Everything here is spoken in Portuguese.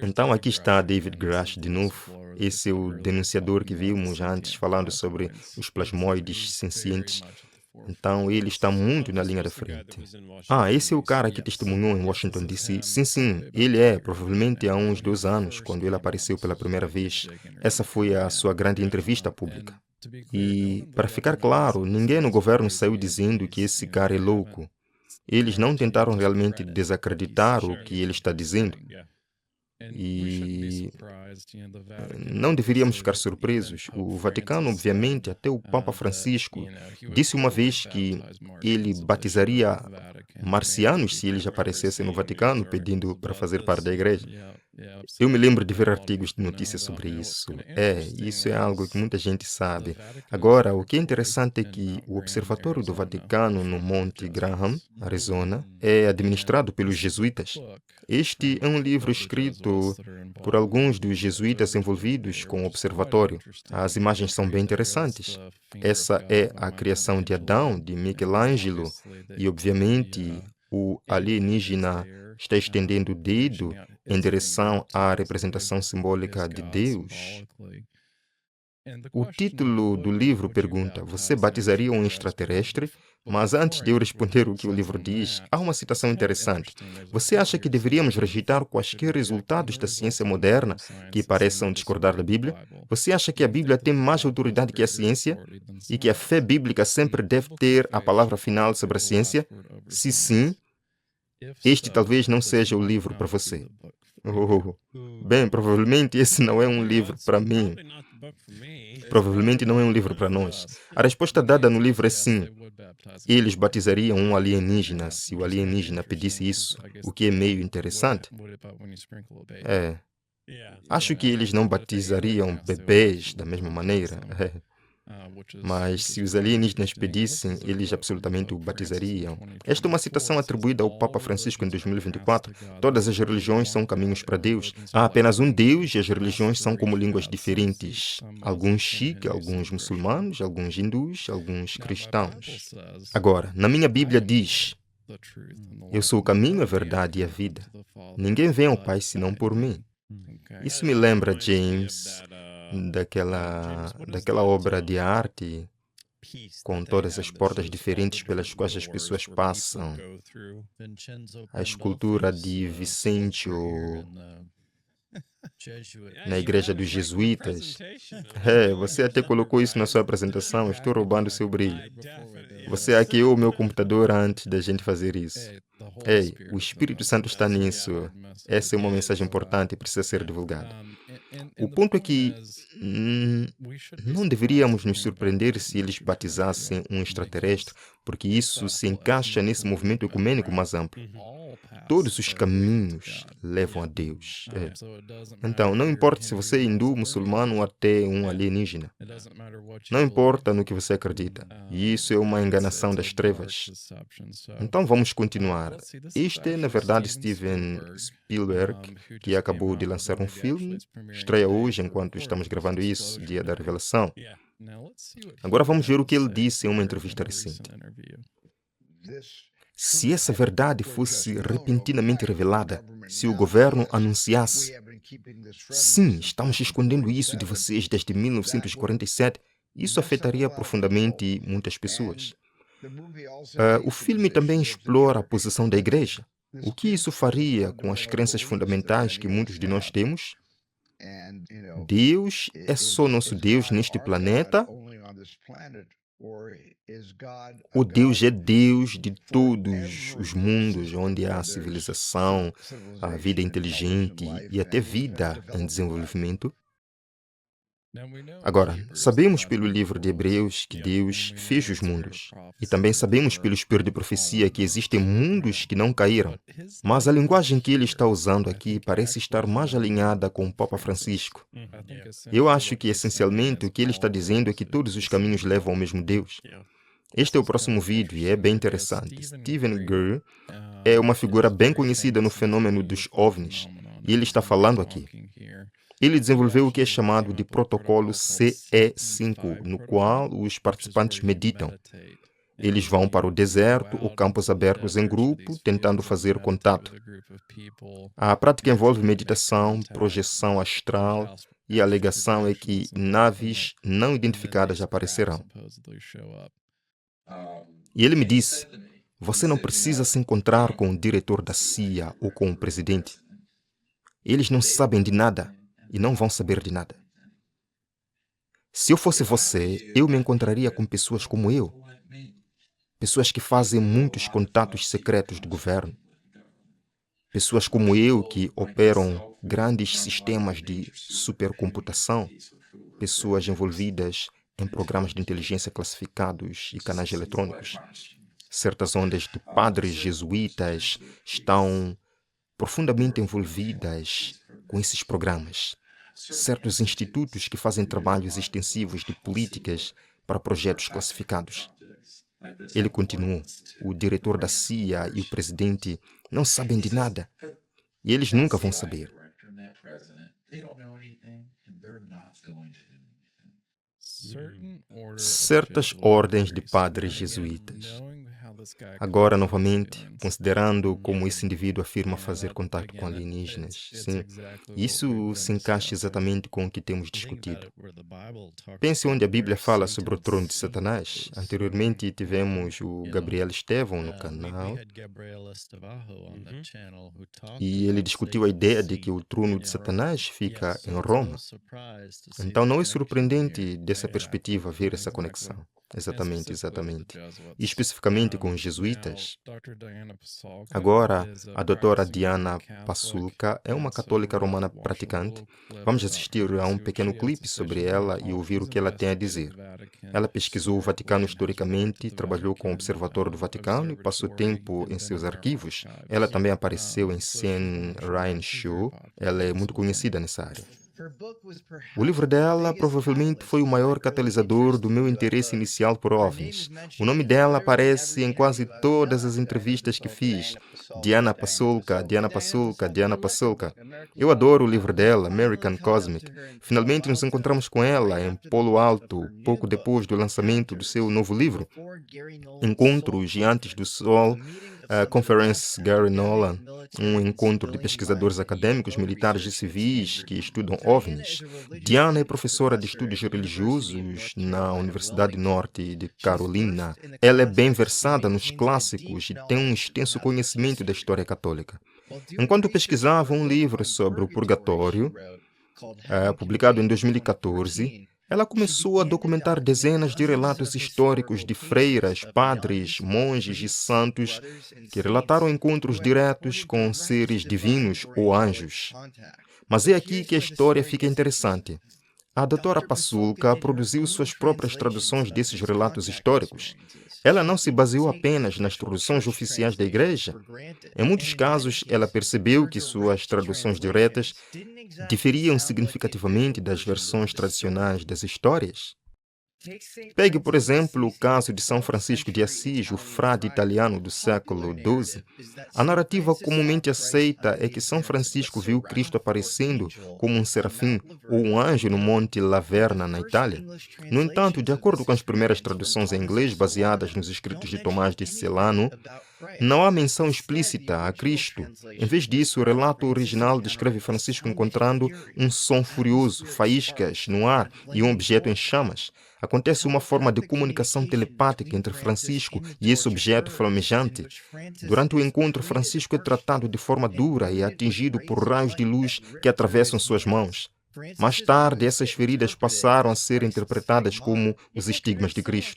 Então aqui está David Grush de novo. Esse é o denunciador que vimos antes falando sobre os plasmoides sencientes. Então ele está muito na linha da frente. Ah, esse é o cara que testemunhou em Washington, D.C. Sim, sim, ele é, provavelmente há uns 2 anos, quando ele apareceu pela primeira vez. Essa foi a sua grande entrevista pública. E, para ficar claro, ninguém no governo saiu dizendo que esse cara é louco. Eles não tentaram realmente desacreditar o que ele está dizendo. E não deveríamos ficar surpresos. O Vaticano, obviamente, até o Papa Francisco, disse uma vez que ele batizaria marcianos se eles aparecessem no Vaticano pedindo para fazer parte da igreja. Eu me lembro de ver artigos de notícias sobre isso. Isso é algo que muita gente sabe. Agora, o que é interessante é que o Observatório do Vaticano no Monte Graham, Arizona, é administrado pelos jesuítas. Este é um livro escrito por alguns dos jesuítas envolvidos com o observatório. As imagens são bem interessantes. Essa é a criação de Adão, de Michelangelo, e obviamente o alienígena está estendendo o dedo em direção à representação simbólica de Deus. O título do livro pergunta: Você batizaria um extraterrestre? Mas antes de eu responder o que o livro diz, há uma citação interessante. Você acha que deveríamos rejeitar quaisquer resultados da ciência moderna que pareçam discordar da Bíblia? Você acha que a Bíblia tem mais autoridade que a ciência? E que a fé bíblica sempre deve ter a palavra final sobre a ciência? Se sim, este talvez não seja o livro para você. Oh, bem, provavelmente esse não é um livro para mim. Provavelmente não é um livro para nós. A resposta dada no livro é sim. Eles batizariam um alienígena se o alienígena pedisse isso, o que é meio interessante. É. Acho que eles não batizariam bebês da mesma maneira. Mas se os alienígenas pedissem, eles absolutamente o batizariam. Esta é uma citação atribuída ao Papa Francisco em 2024. Todas as religiões são caminhos para Deus. Há apenas um Deus e as religiões são como línguas diferentes. Alguns Sikh, alguns muçulmanos, alguns hindus, alguns cristãos. Agora, na minha Bíblia diz: Eu sou o caminho, a verdade e a vida. Ninguém vem ao Pai senão por mim. Isso me lembra, James, daquela obra de arte com todas as portas diferentes pelas quais as pessoas passam. A escultura de Vicentio na igreja dos jesuítas. Você até colocou isso na sua apresentação. Estou roubando o seu brilho. Você hackeou o meu computador antes da gente fazer isso. Ei, o Espírito Santo está nisso. Essa é uma mensagem importante e precisa ser divulgada. O ponto é que não deveríamos nos surpreender se eles batizassem um extraterrestre, porque isso se encaixa nesse movimento ecumênico mais amplo. Todos os caminhos levam a Deus. Então, não importa se você é hindu, muçulmano ou até um alienígena. Não importa no que você acredita. E isso é uma enganação das trevas. Então vamos continuar. Este é, na verdade, Steven Spielberg, que acabou de lançar um filme. Estreia hoje, enquanto estamos gravando isso, Dia da Revelação. Agora vamos ver o que ele disse em uma entrevista recente. Se essa verdade fosse repentinamente revelada, se o governo anunciasse: sim, estamos escondendo isso de vocês desde 1947, isso afetaria profundamente muitas pessoas. O filme também explora a posição da igreja. O que isso faria com as crenças fundamentais que muitos de nós temos? Deus é só nosso Deus neste planeta? O Deus é Deus de todos os mundos onde há civilização, a vida inteligente e até vida em desenvolvimento? Agora, sabemos pelo livro de Hebreus que Deus fez os mundos. E também sabemos pelo espírito de profecia que existem mundos que não caíram. Mas a linguagem que ele está usando aqui parece estar mais alinhada com o Papa Francisco. Eu acho que, essencialmente, o que ele está dizendo é que todos os caminhos levam ao mesmo Deus. Este é o próximo vídeo e é bem interessante. Stephen Greer é uma figura bem conhecida no fenômeno dos OVNIs. E ele está falando aqui. Ele desenvolveu o que é chamado de protocolo CE5, no qual os participantes meditam. Eles vão para o deserto ou campos abertos em grupo, tentando fazer contato. A prática envolve meditação, projeção astral, e a alegação é que naves não identificadas aparecerão. E ele me disse: você não precisa se encontrar com o diretor da CIA ou com o presidente. Eles não sabem de nada e não vão saber de nada. Se eu fosse você, eu me encontraria com pessoas como eu. Pessoas que fazem muitos contatos secretos do governo. Pessoas como eu que operam grandes sistemas de supercomputação. Pessoas envolvidas em programas de inteligência classificados e canais eletrônicos. Certas ondas de padres jesuítas estão profundamente envolvidas com esses programas. Certos institutos que fazem trabalhos extensivos de políticas para projetos classificados. Ele continuou: o diretor da CIA e o presidente não sabem de nada. E eles nunca vão saber. Certas ordens de padres jesuítas. Agora, novamente, considerando como esse indivíduo afirma fazer contato com alienígenas, sim, isso se encaixa exatamente com o que temos discutido. Pense onde a Bíblia fala sobre o trono de Satanás. Anteriormente tivemos o Gabriel Estevão no canal e ele discutiu a ideia de que o trono de Satanás fica em Roma. Então não é surpreendente dessa perspectiva ver essa conexão. Exatamente. E especificamente com os jesuítas. Agora, a doutora Diana Pasulka é uma católica romana praticante. Vamos assistir a um pequeno clipe sobre ela e ouvir o que ela tem a dizer. Ela pesquisou o Vaticano historicamente, trabalhou com o Observatório do Vaticano e passou tempo em seus arquivos. Ela também apareceu em Sean Ryan Show. Ela é muito conhecida nessa área. O livro dela provavelmente foi o maior catalisador do meu interesse inicial por OVNIs. O nome dela aparece em quase todas as entrevistas que fiz. Diana Pasulka, Diana Pasulka, Diana Pasulka. Eu adoro o livro dela, American Cosmic. Finalmente nos encontramos com ela em Polo Alto, pouco depois do lançamento do seu novo livro, Encontros Gigantes do Sol, Conference Gary Nolan, um encontro de pesquisadores acadêmicos, militares e civis que estudam OVNIs. Diana é professora de estudos religiosos na Universidade Norte de Carolina. Ela é bem versada nos clássicos e tem um extenso conhecimento da história católica. Enquanto pesquisava um livro sobre o purgatório, publicado em 2014, ela começou a documentar dezenas de relatos históricos de freiras, padres, monges e santos que relataram encontros diretos com seres divinos ou anjos. Mas é aqui que a história fica interessante. A doutora Pasulka produziu suas próprias traduções desses relatos históricos. Ela não se baseou apenas nas traduções oficiais da Igreja. Em muitos casos, ela percebeu que suas traduções diretas diferiam significativamente das versões tradicionais das histórias. Pegue, por exemplo, o caso de São Francisco de Assis, o frade italiano do século XII. A narrativa comumente aceita é que São Francisco viu Cristo aparecendo como um serafim ou um anjo no Monte Laverna, na Itália. No entanto, de acordo com as primeiras traduções em inglês baseadas nos escritos de Tomás de Celano, não há menção explícita a Cristo. Em vez disso, o relato original descreve Francisco encontrando um som furioso, faíscas no ar e um objeto em chamas. Acontece uma forma de comunicação telepática entre Francisco e esse objeto flamejante. Durante o encontro, Francisco é tratado de forma dura e é atingido por raios de luz que atravessam suas mãos. Mais tarde, essas feridas passaram a ser interpretadas como os estigmas de Cristo.